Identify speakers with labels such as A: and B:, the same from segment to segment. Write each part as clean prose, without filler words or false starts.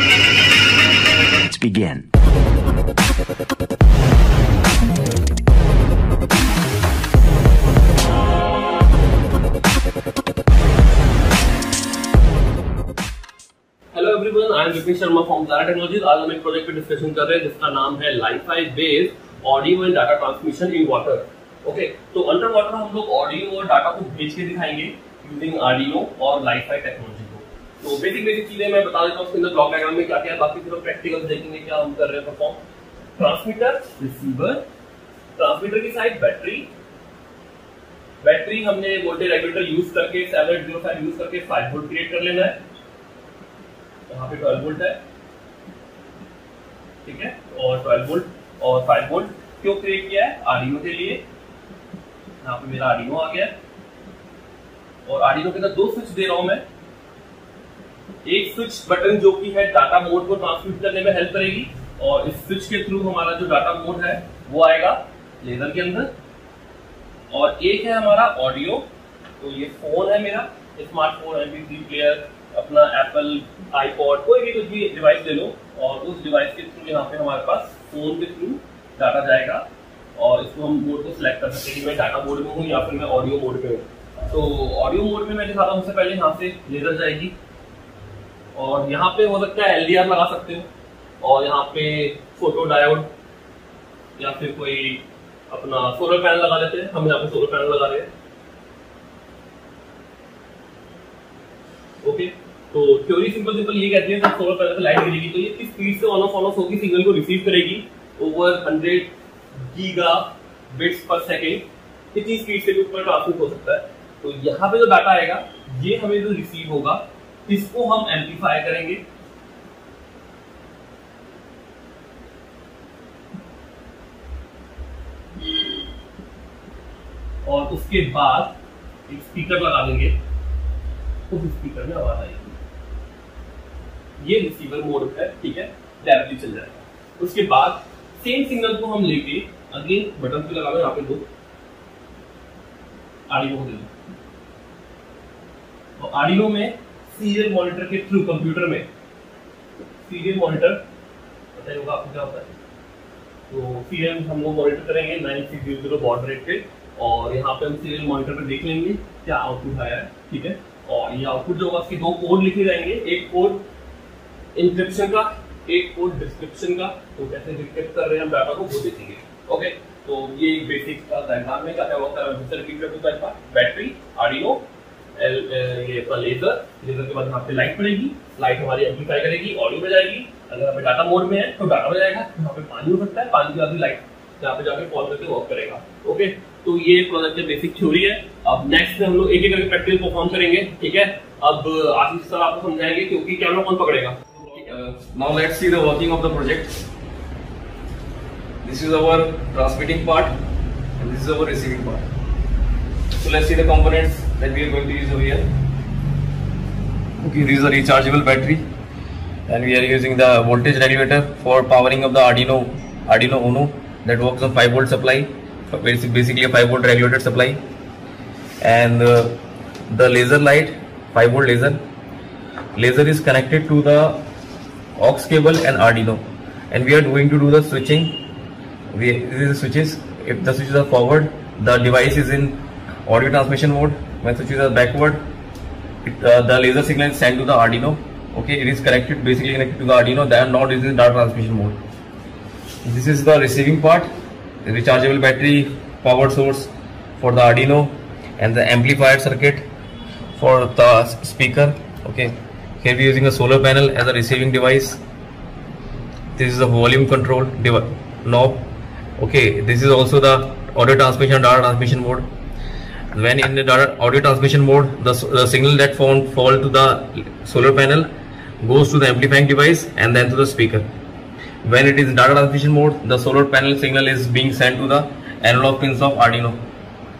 A: Let's begin.
B: Hello everyone, I am Vipin Sharma from Zara Technologies. आज हम एक प्रोजेक्ट पे डिस्कशन कर रहे हैं जिसका नाम है Li-Fi based audio and data transmission in water. Okay, तो अंडर वाटर हम लोग ऑडियो और डाटा को भेज के दिखाएंगे यूजिंग आर्डिनो और लाइफाई टेक्नोलॉजी को। तो बेसिक चीजें मैं बता देता हूँ उसके अंदर ब्लॉक डायग्राम में क्या क्या है, बाकी फिर प्रैक्टिकल देखेंगे क्या हम कर रहे हैं परफॉर्म। ट्रांसमीटर, रिसीवर, ट्रांसमीटर की साइड बैटरी हमने वोल्टेज रेगुलेटर यूज करके 705 यूज करके 5 वोल्ट क्रिएट कर लेना है। यहाँ पे 12 वोल्ट है, ठीक है, और 12 वोल्ट और 5 वोल्ट क्यों क्रिएट किया है? आर्डिनो के लिए। यहाँ पे मेरा आर्डिनो आ गया और आर्डिनो के अंदर 2 स्विच दे रहा हूं मैं। एक स्विच बटन जो कि है डाटा मोड को ट्रांसमिट करने में हेल्प करेगी और इस स्विच के थ्रू हमारा जो डाटा मोड है वो आएगा लेजर के अंदर। और एक है हमारा ऑडियो, तो ये फोन है मेरा, स्मार्टफोन, MP3 प्लेयर, अपना एप्पल, आईपॉड, कोई भी कुछ भी डिवाइस ले लो और उस डिवाइस के थ्रू यहाँ पे हमारे पास फोन के थ्रू डाटा जाएगा और इसको हम मोड को सिलेक्ट कर सकते हैं कि मैं डाटा मोड में हूँ या फिर मैं ऑडियो मोड में हूँ। तो ऑडियो मोड में मैं दिखा रहा हूँ, सबसे पहले यहाँ से लेजर जाएगी और यहाँ पे हो सकता है LDR लगा सकते हो और यहाँ पे फोटो डायोड या फिर कोई अपना सोलर पैनल लगा देते हैं। हम यहाँ पे सोलर पैनल लगा रहे हैं। ओके, तो थ्योरी सिंपल ये कहती है जब सोलर पैनल से लाइट गिरेगी तो ये किस स्पीड से ऑन ऑफ होगी, सिग्नल को रिसीव करेगी ओवर 100 गीगाबिट्स पर सेकेंड। इतनी स्पीड से भी ऊपर ट्रांसमिट हो सकता है। तो यहाँ पे जो डाटा आएगा ये हमें जो रिसीव होगा इसको हम एम्पलीफाई करेंगे और उसके बाद एक स्पीकर लगा देंगे, उस स्पीकर में आवाज आएगी। ये रिसीवर मोड है, ठीक है, डायरेक्टली चल जाएगा। उसके बाद सेम सिग्नल को हम लेके अगेन बटन पे लगा लो, यहाँ पे दो आर्डिनो को दे दो और आर्डिनो में सीरियल मॉनिटर के थ्रू कंप्यूटर में सीरियल मॉनिटर पता होगा आपको क्या होता है। तो सीरियल हम लोग मॉनिटर करेंगे 9600 बॉड रेट पे और यहाँ पे हम सीरियल मॉनिटर पे देख लेंगे क्या आउटपुट आया है, ठीक है। और ये आउटपुट जो होगा उसके 2 कोड लिखे जाएंगे, एक कोड इंक्रिप्शन का, एक कोड डिस्क्रिप्शन का। तो कैसे डिक्रिप्ट कर रहे हैं हम डाटा को वो देखेंगे। ओके, तो ये एक बेसिक का डायग्राम में क्या क्या होता है। बैटरी, आर्डिनो, ये अपना लेजर के बाद यहाँ पे लाइट पड़ेगी, लाइट हमारी एम्पलीफाई करेगी, ऑडियो में जाएगी। अगर यहाँ पे डाटा मोड में है तो डाटा में जाएगा। यहाँ पे पानी हो सकता है, पानी के बाद लाइट यहाँ पे जाके कॉल करके वर्क करेगा। ओके, तो ये प्रोजेक्ट की बेसिक थ्योरी है। अब नेक्स्ट हम लोग एक एक करके प्रैक्टिकल परफॉर्म करेंगे, ठीक है। अब आशीष सर आपको समझाएंगे क्योंकि कैमरा कौन पकड़ेगा।
C: Now let's see the working of the project. This is our transmitting part and this is our receiving part. So let's see the components that we are going to use over here. Okay, this is a rechargeable battery and we are using the voltage regulator for powering of the Arduino Uno that works on 5 volt supply, basically a 5 volt regulated supply, and the laser light, 5 volt laser is connected to the aux cable and Arduino, and we are going to do the switching. This is the switches. If the switches are forward, the device is in audio transmission mode. When switches are backward, the laser signal is sent to the Arduino. Okay, it is basically connected to the Arduino. They are not in data transmission mode. This is the receiving part, the rechargeable battery, power source for the Arduino, and the amplifier circuit for the speaker. Okay. Here we are using a solar panel as a receiving device. This is a volume control knob. Okay, this is also the audio transmission and data transmission mode. When in the audio transmission mode, the signal that fall to the solar panel goes to the amplifying device and then to the speaker. When it is in data transmission mode, the solar panel signal is being sent to the analog pins of Arduino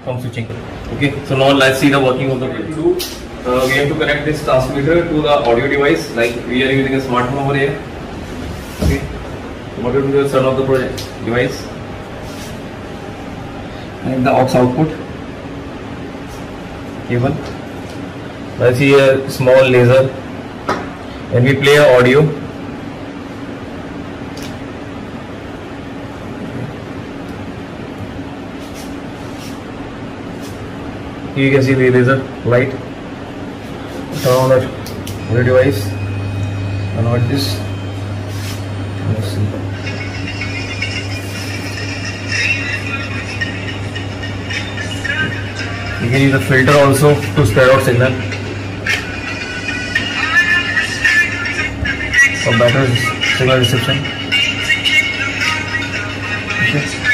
C: from switching. Okay, so now let's see the working of the project. We have to connect this transmitter to the audio device, like we are using a smartphone over here. Okay, so what we do is turn off the project device and the aux output cable. I see a small laser. When we play audio, Here you can see the laser light. Turn on the audio device. Convert this. Let's see. You can use the filter also to spread out signal for better signal reception. Okay.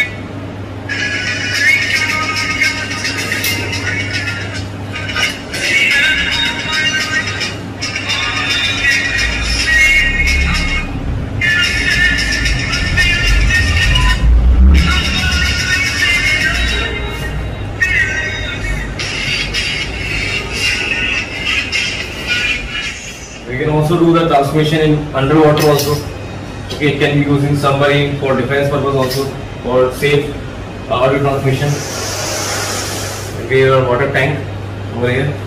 C: We can also do the transmission in underwater also. Okay, it can be used in submarine for defense purpose also, for safe audio transmission. Okay, your water tank over here.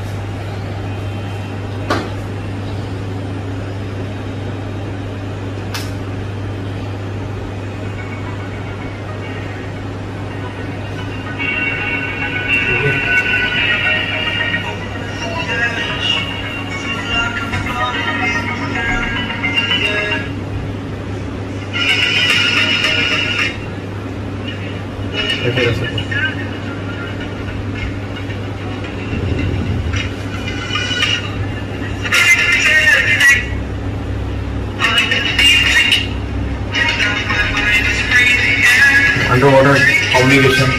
C: Underwater communication.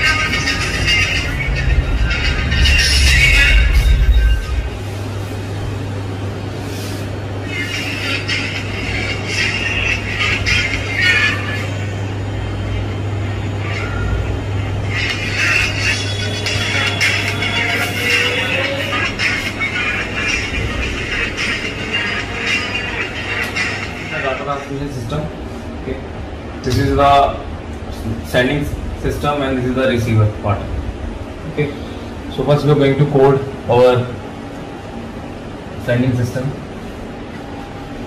C: Data transmission system. Okay. This is the sending system and this is the receiver part. Okay, so first we are going to code our sending system.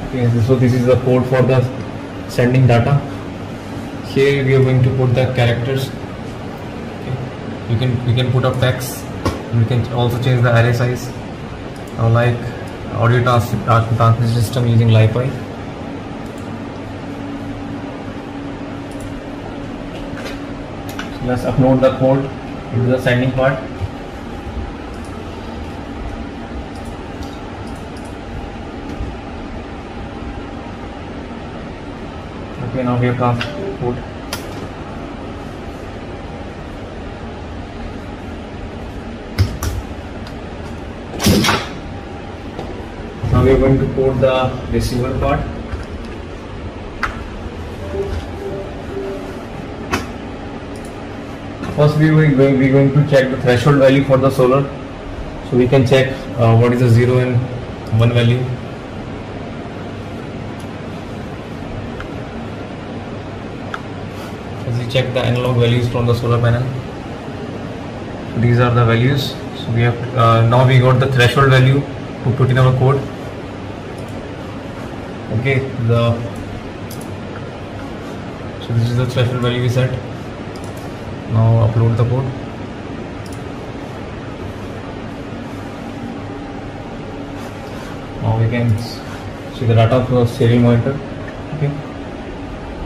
C: Okay, so this is the code for the sending data. Here we are going to put the characters. Okay. We can put up text. We can also change the array size. Like audio transmission system using LiPi. Let's upload the code into the sending part. Okay, now we have transport. Now we are going to put the receiver part. First we are going to check the threshold value for the solar. So we can check what is the 0 and 1 value. As we check the analog values from the solar panel. So these are the values. So we have now we got the threshold value to put in our code. Okay, so this is the threshold value we set. Now upload the code. Now we can see the data from the serial monitor. Okay.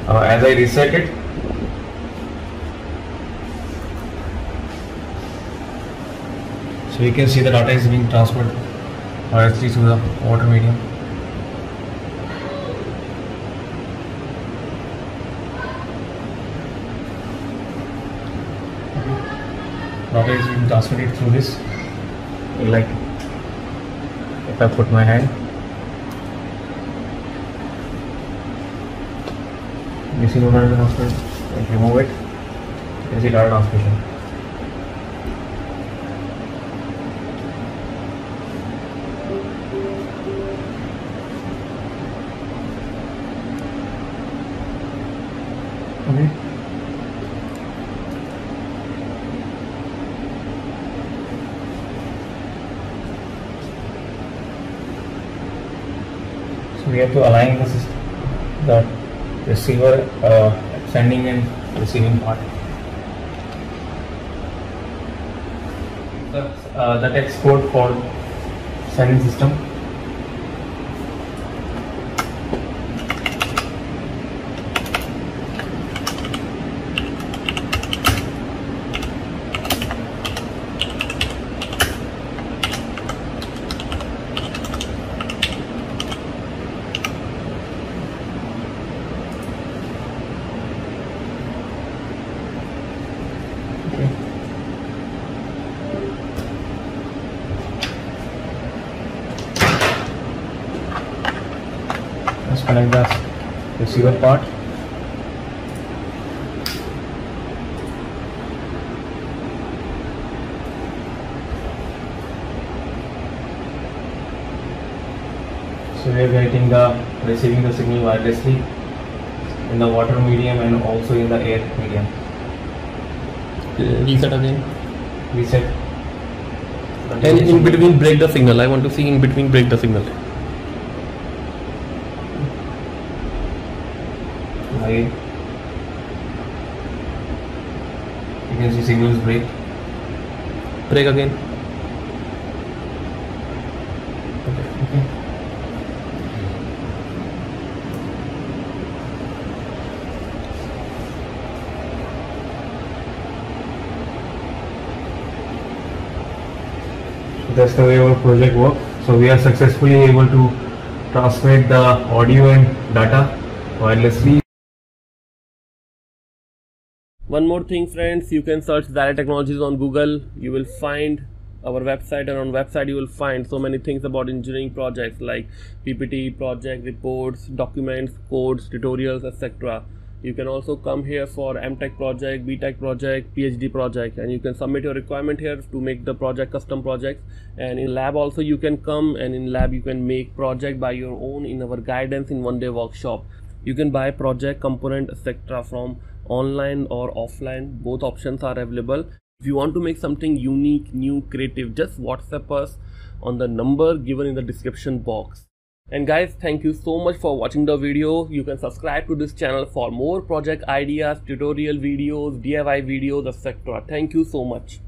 C: As I reset it, so you can see the data is being transferred directly to the water medium. Data is being transferred through this. Like if I put my hand, you see no data transfer. If you remove it, you can see data transmission. Okay. So we have to align the system, the receiver sending and receiving part. The the text code for sign-in system. Let's connect the receiver part. So we are receiving the signal wirelessly in the water medium and also in the air medium.
A: Reset again.
C: Reset.
A: And in between break the signal. I want to see in between break the signal.
C: You can see signals break.
A: Break again.
C: Okay. So that's the way our project works. So we are successfully able to transmit the audio and data wirelessly.
A: One more thing, friends, you can search Xyra Technologies on Google. You will find our website, and on website you will find so many things about engineering projects like PPT, project reports, documents, codes, tutorials, etc. You can also come here for MTech project, BTech project, PhD project, and you can submit your requirement here to make the project custom projects. And in lab also you can come, and in lab you can make project by your own in our guidance in one-day workshop. You can buy project component etc. from online or offline. Both options are available. If you want to make something unique, new, creative, just WhatsApp us on the number given in the description box. And guys, thank you so much for watching the video. You can subscribe to this channel for more project ideas, tutorial videos, DIY videos, etc. Thank you so much.